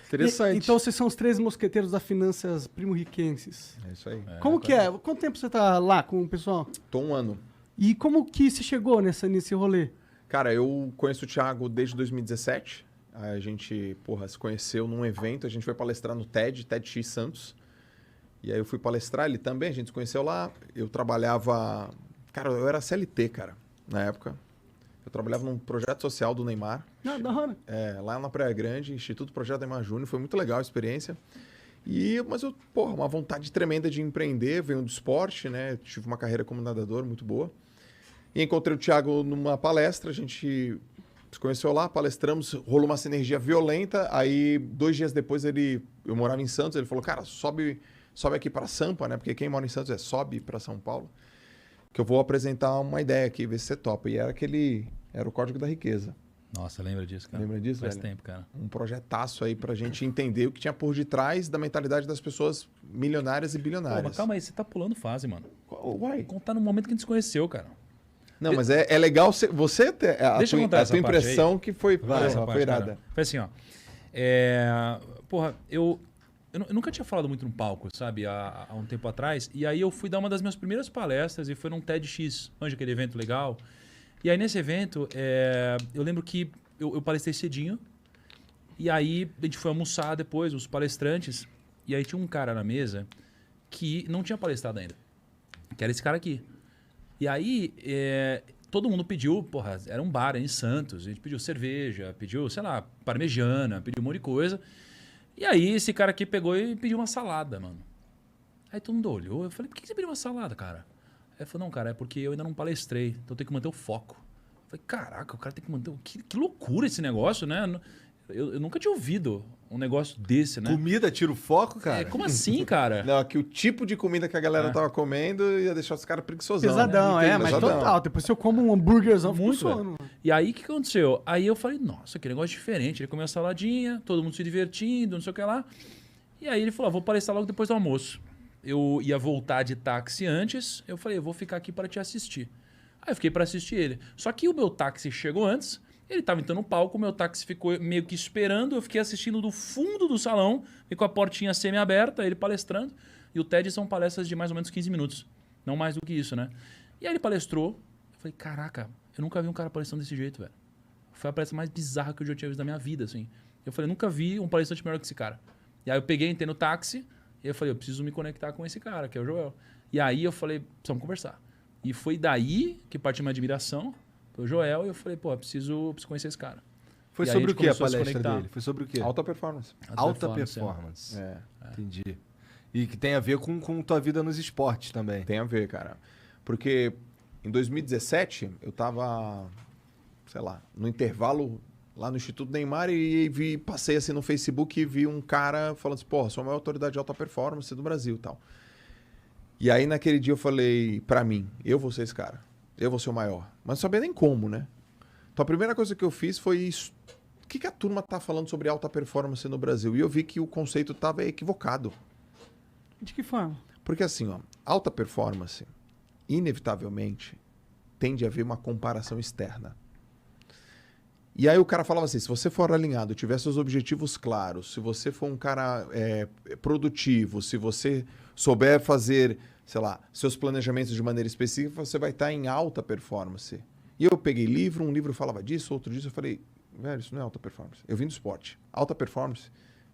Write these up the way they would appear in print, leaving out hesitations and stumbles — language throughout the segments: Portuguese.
Interessante. Então vocês são os três mosqueteiros das finanças primo-riquenses. É isso aí. Como que é? Quanto tempo você tá lá com o pessoal? Tô 1 ano. E como que você chegou nesse rolê? Cara, eu conheço o Thiago desde 2017. A gente, se conheceu num evento. A gente foi palestrar no TEDx Santos. E aí eu fui palestrar, ele também, a gente se conheceu lá. Eu trabalhava... Cara, eu era CLT, cara, na época. Eu trabalhava num projeto social do Neymar. Ah, da hora. Lá na Praia Grande, Instituto Projeto Neymar Júnior. Foi muito legal a experiência. Mas eu, uma vontade tremenda de empreender. Venho do esporte, né? Tive uma carreira como nadador muito boa. E encontrei o Thiago numa palestra, a gente se conheceu lá, palestramos, rolou uma sinergia violenta. Aí, 2 dias depois, eu morava em Santos, ele falou, cara, sobe aqui para Sampa, né? Porque quem mora em Santos sobe para São Paulo, que eu vou apresentar uma ideia aqui, ver se você topa. E era o Código da Riqueza. Nossa, lembra disso, cara? Lembra disso, Faz velho? tempo, cara. Um projetaço aí pra gente entender o que tinha por detrás da mentalidade das pessoas milionárias e Pô, bilionárias. mas calma aí, você tá pulando fase, mano. Uai. Contar no momento que a gente se conheceu, cara. Não, mas é legal você ter Deixa eu contar essa tua parte impressão aí. que foi, Essa foi parte, irada. cara. Foi assim, ó. Eu nunca tinha falado muito no palco, sabe? Há um tempo atrás. E aí eu fui dar uma das minhas primeiras palestras e foi num TEDx. Manja, aquele evento legal. E aí nesse evento, eu lembro que eu palestrei cedinho. E aí a gente foi almoçar depois, os palestrantes. E aí tinha um cara na mesa que não tinha palestrado ainda. Que era esse cara aqui. E aí, todo mundo pediu, era um bar em Santos, a gente pediu cerveja, pediu, sei lá, parmegiana, pediu um monte de coisa. E aí, esse cara aqui pegou e pediu uma salada, mano. Aí todo mundo olhou, eu falei, por que você pediu uma salada, cara? Aí ele falou, não, cara, é porque eu ainda não palestrei, então eu tenho que manter o foco. Eu falei, caraca, o cara tem que manter... Que loucura esse negócio, né? Eu nunca tinha ouvido um negócio desse, né? Comida tira o foco, cara? Como assim, cara? Não, que o tipo de comida que a galera tava comendo ia deixar os caras preguiçosão. Pesadão, né? mas Pesadão. total. Depois se eu como um hambúrguerzão, fico Muito, sono. E aí, o que aconteceu? Aí eu falei, nossa, que negócio diferente. Ele comeu a saladinha, todo mundo se divertindo, não sei o que lá. E aí ele falou, vou palestrar logo depois do almoço. Eu ia voltar de táxi antes, eu falei, eu vou ficar aqui para te assistir. Aí eu fiquei para assistir ele. Só que o meu táxi chegou antes, ele estava entrando no palco, o meu táxi ficou meio que esperando, eu fiquei assistindo do fundo do salão, e com a portinha semi-aberta, ele palestrando. E o TED são palestras de mais ou menos 15 minutos. Não mais do que isso, né? E aí ele palestrou, eu falei, caraca, eu nunca vi um cara palestrando desse jeito, velho. Foi a palestra mais bizarra que eu já tinha visto na minha vida, assim. Eu falei, nunca vi um palestrante melhor que esse cara. E aí eu peguei, entrei no táxi, e eu falei, eu preciso me conectar com esse cara, que é o Joel. E aí eu falei, precisamos conversar. E foi daí que partiu minha admiração pelo Joel, e eu falei, preciso conhecer esse cara. Foi E aí sobre a o gente que a começou a se palestra conectar. dele? Foi sobre o quê? Alta performance. Alta performance. É. Entendi. E que tem a ver com tua vida nos esportes também. Tem a ver, cara. Porque em 2017, eu tava, sei lá, no intervalo lá no Instituto Neymar e passei assim no Facebook e vi um cara falando assim, sou a maior autoridade de alta performance do Brasil e tal. E aí naquele dia eu falei pra mim, eu vou ser esse cara. Eu vou ser o maior. Mas não sabia nem como, né? Então a primeira coisa que eu fiz foi isso. O que a turma tá falando sobre alta performance no Brasil? E eu vi que o conceito tava equivocado. De que forma? Porque assim, alta performance, inevitavelmente, tende a haver uma comparação externa. E aí o cara falava assim, se você for alinhado, tiver seus objetivos claros, se você for um cara produtivo, se você souber fazer, sei lá, seus planejamentos de maneira específica, você vai estar em alta performance. E eu peguei um livro falava disso, outro disso, eu falei, velho, isso não é alta performance. Eu vim do esporte. Alta performance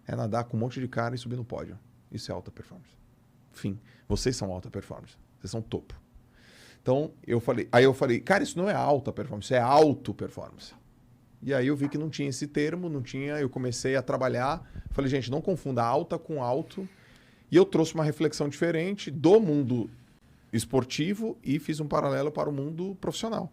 é nadar com um monte de cara e subir no pódio. Isso é alta performance. Fim. Vocês são alta performance. Vocês são topo. Então, eu falei, cara, isso não é alta performance, isso é auto performance. E aí eu vi que não tinha esse termo, eu comecei a trabalhar, falei, gente, não confunda alta com alto. E eu trouxe uma reflexão diferente do mundo esportivo e fiz um paralelo para o mundo profissional.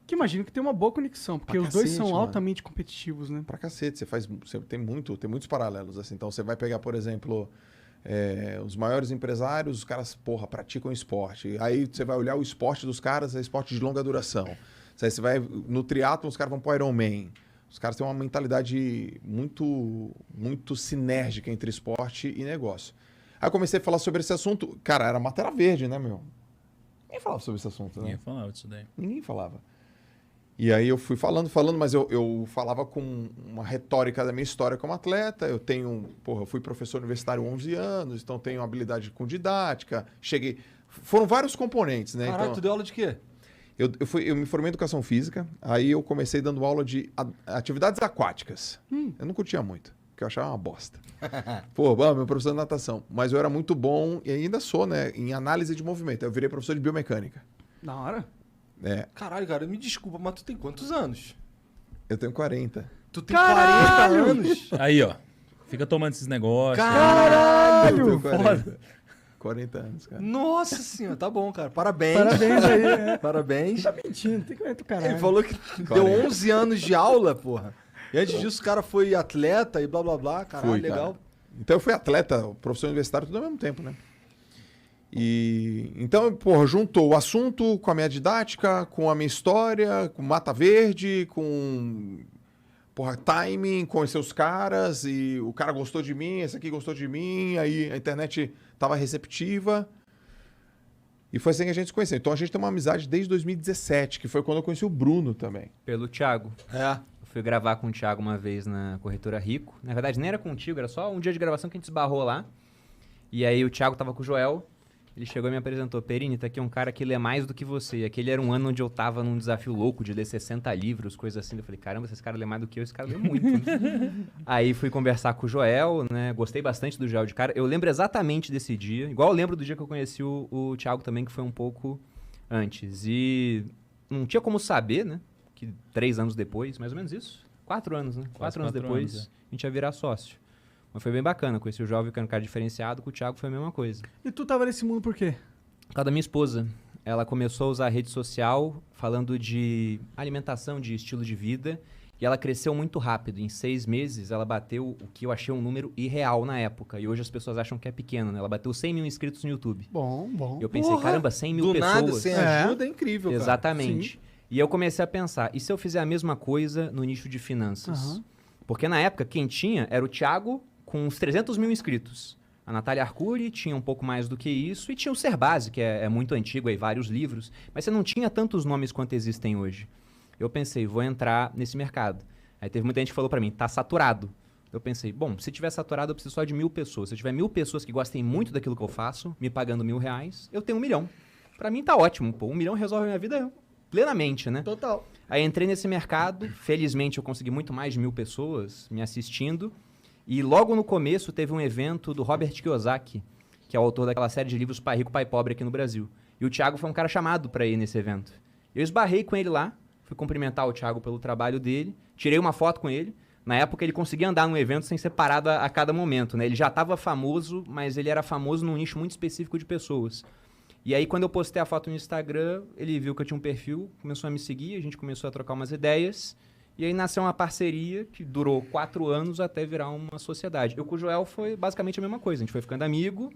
Que imagino que tem uma boa conexão, porque Pra os dois cacete, são mano. altamente competitivos, né? Pra cacete, você tem muitos paralelos, assim. Então, você vai pegar, por exemplo, os maiores empresários, os caras, praticam esporte. Aí você vai olhar o esporte dos caras, é esporte de longa duração. Aí você vai no triatlon, os caras vão pro Ironman. Os caras têm uma mentalidade muito, muito sinérgica entre esporte e negócio. Aí eu comecei a falar sobre esse assunto. Cara, era matéria verde, né, meu? Ninguém falava sobre esse assunto, né? Ninguém falava disso daí. Ninguém falava. E aí eu fui falando, mas eu falava com uma retórica da minha história como atleta. Eu fui professor universitário há 11 anos, então tenho habilidade com didática. Foram vários componentes, né? Caraca, Então, tu deu aula de quê? eu me formei em educação física, aí eu comecei dando aula de atividades aquáticas. Eu não curtia muito, porque eu achava uma bosta. Meu professor de natação. Mas eu era muito bom, e ainda sou, né? Em análise de movimento. Eu virei professor de biomecânica. Da hora. É, Caralho, cara, me desculpa, mas tu tem quantos anos? eu tenho 40. Tu tem 40 anos? Aí, ó. Fica tomando esses negócios. Eu tenho Caralho! 40. 40 anos, cara. Nossa senhora, tá bom, cara. Parabéns. Parabéns aí. É. Parabéns. Tá mentindo, tem que ver o caralho. Ele falou que deu 11 anos de aula, porra. E antes disso o cara foi atleta e blá blá blá. Caralho, Fui, legal. cara. Então eu fui atleta, professor universitário, tudo ao mesmo tempo, né? E então, porra, juntou o assunto com a minha didática, com a minha história, com Mata Verde, com timing, conhecer os caras, e o cara gostou de mim, esse aqui gostou de mim, aí a internet tava receptiva. E foi assim que a gente se conheceu. Então a gente tem uma amizade desde 2017, que foi quando eu conheci o Bruno também. Pelo Thiago. É. Eu fui gravar com o Thiago uma vez na Corretora Rico. Na verdade, nem era contigo, era só um dia de gravação que a gente esbarrou lá. E aí o Thiago tava com o Joel. Ele chegou e me apresentou. Perini, tá aqui um cara que lê mais do que você. E aquele era um ano onde eu tava num desafio louco de ler 60 livros, coisas assim. Eu falei, caramba, esse cara lê mais do que eu, esse cara lê muito. Né? Aí fui conversar com o Joel, né? Gostei bastante do Joel de cara. Eu lembro exatamente desse dia. Igual eu lembro do dia que eu conheci o Thiago também, que foi um pouco antes. E não tinha como saber, né? Que 3 anos depois, mais ou menos isso. 4 anos, né? 4 anos depois, a gente ia virar sócio. Mas foi bem bacana. Conheci o Jovem, que era um cara diferenciado. Com o Thiago foi a mesma coisa. E tu tava nesse mundo por quê? Por causa da minha esposa. Ela começou a usar a rede social falando de alimentação, de estilo de vida. E ela cresceu muito rápido. Em 6 meses, ela bateu o que eu achei um número irreal na época. E hoje as pessoas acham que é pequeno, né? Ela bateu 100 mil inscritos no YouTube. Bom, bom. E eu pensei, Porra, caramba, 100 mil do pessoas. nada, sem ajuda, é incrível, cara. Exatamente. E eu comecei a pensar, e se eu fizer a mesma coisa no nicho de finanças? Aham. Porque na época, quem tinha era o Thiago com uns 300 mil inscritos. A Natália Arcuri tinha um pouco mais do que isso, e tinha o Serbase, que é muito antigo, aí vários livros, mas você não tinha tantos nomes quanto existem hoje. Eu pensei, vou entrar nesse mercado. Aí teve muita gente que falou pra mim, tá saturado. Eu pensei, bom, se tiver saturado eu preciso só de 1.000 pessoas. Se eu tiver 1.000 pessoas que gostem muito daquilo que eu faço, me pagando R$1.000, eu tenho 1 milhão. Pra mim tá ótimo, pô. 1 milhão resolve a minha vida plenamente, né? Total. Aí entrei nesse mercado, felizmente eu consegui muito mais de 1.000 pessoas me assistindo. E logo no começo teve um evento do Robert Kiyosaki, que é o autor daquela série de livros Pai Rico, Pai Pobre aqui no Brasil. E o Thiago foi um cara chamado para ir nesse evento. Eu esbarrei com ele lá, fui cumprimentar o Thiago pelo trabalho dele, tirei uma foto com ele. Na época ele conseguia andar num evento sem ser parado a cada momento, né? Ele já estava famoso, mas ele era famoso num nicho muito específico de pessoas. E aí quando eu postei a foto no Instagram, ele viu que eu tinha um perfil, começou a me seguir, a gente começou a trocar umas ideias. E aí nasceu uma parceria que durou 4 anos até virar uma sociedade. Eu com o Joel foi basicamente a mesma coisa. A gente foi ficando amigo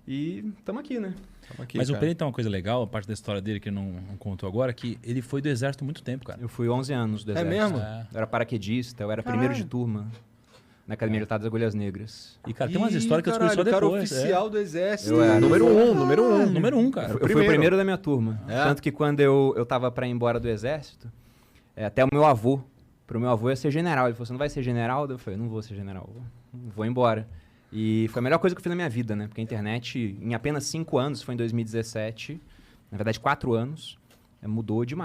e estamos aqui, né? Aqui, Mas o cara. Perini tem uma coisa legal, a parte da história dele que ele não contou agora, que ele foi do exército há muito tempo, cara. Eu fui 11 anos do exército. mesmo? É. Eu era paraquedista, eu era primeiro de turma na Academia Militar das Agulhas Negras. E, cara, tem umas histórias que eu descobri só o cara depois. oficial do exército. Eu era. Número 1, número 1. Número 1, cara. Eu fui o primeiro da minha turma. É? Tanto que quando eu tava pra ir embora do exército, até o meu avô, pro meu avô ia ser general. Ele falou, você não vai ser general? Eu falei, não vou ser general, vou embora. E foi a melhor coisa que eu fiz na minha vida, né? Porque a internet, em apenas 5 anos, foi em 2017, na verdade 4 anos, mudou demais.